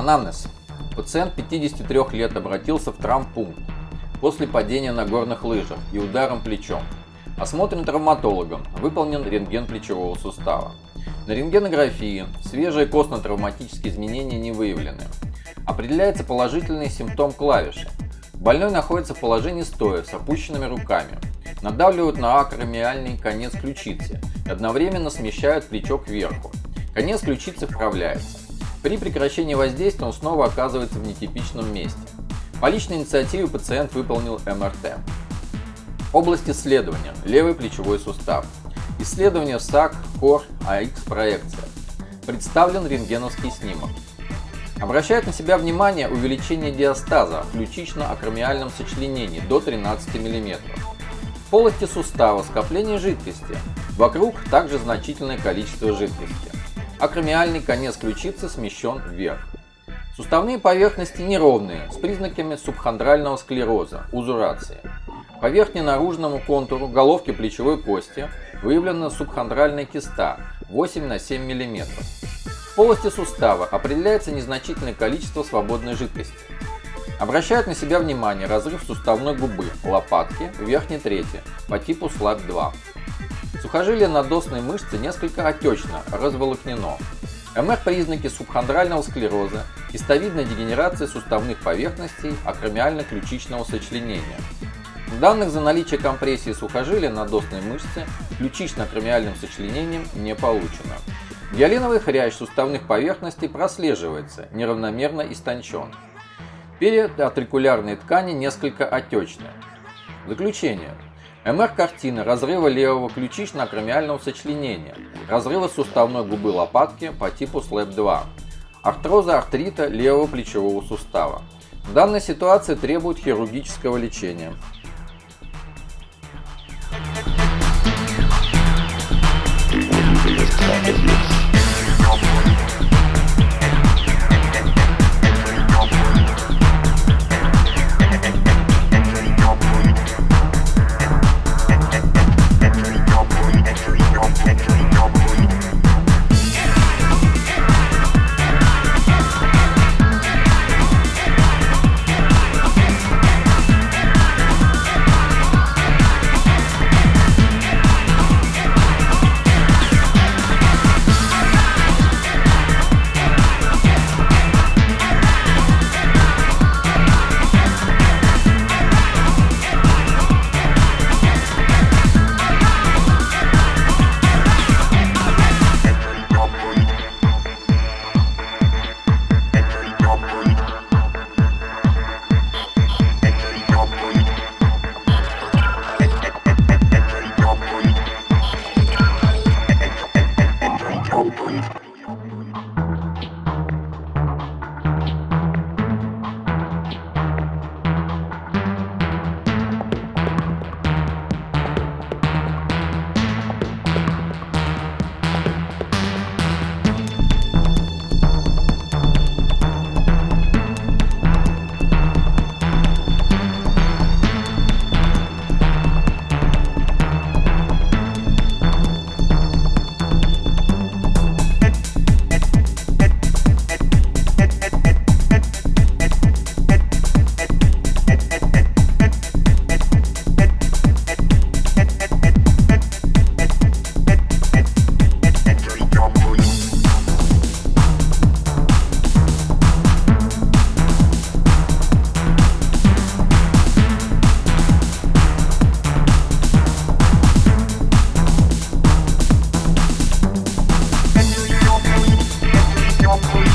Анамнез. Пациент 53 лет обратился в травмпункт после падения на горных лыжах и ударом плечом. Осмотрен травматологом, выполнен рентген плечевого сустава. На рентгенографии свежие костно-травматические изменения не выявлены. Определяется положительный симптом клавиши. Больной находится в положении стоя с опущенными руками. Надавливают на акромиальный конец ключицы и одновременно смещают плечо кверху. Конец ключицы вправляется. При прекращении воздействия он снова оказывается в нетипичном месте. По личной инициативе пациент выполнил МРТ. Область исследования – левый плечевой сустав. Исследование САК, КОР, АХ-проекция. Представлен рентгеновский снимок. Обращает на себя внимание увеличение диастаза в ключично-акромиальном сочленении до 13 мм. В полости сустава скопление жидкости. Вокруг также значительное количество жидкости. Акромиальный конец ключицы смещен вверх. Суставные поверхности неровные, с признаками субхондрального склероза, узурации. По верхне-наружному контуру головки плечевой кости выявлена субхондральная киста 8 на 7 мм. В полости сустава определяется незначительное количество свободной жидкости. Обращают на себя внимание разрыв суставной губы, лопатки, верхней трети по типу SLAP2. Сухожилие надосной мышцы несколько отечно, разволокнено. МР признаки субхондрального склероза, кистовидная дегенерация суставных поверхностей акромиально-ключичного сочленения. Данных за наличие компрессии сухожилия надосной мышцы ключично-акромиальным сочленением не получено. Гиалиновый хрящ суставных поверхностей прослеживается, неравномерно истончен. Переатрикулярные ткани несколько отечны. Заключение. МР-картина разрыва левого ключично-акромиального сочленения, разрыва суставной губы лопатки по типу SLAP2, артроза артрита левого плечевого сустава. Данная ситуация требует хирургического лечения. Your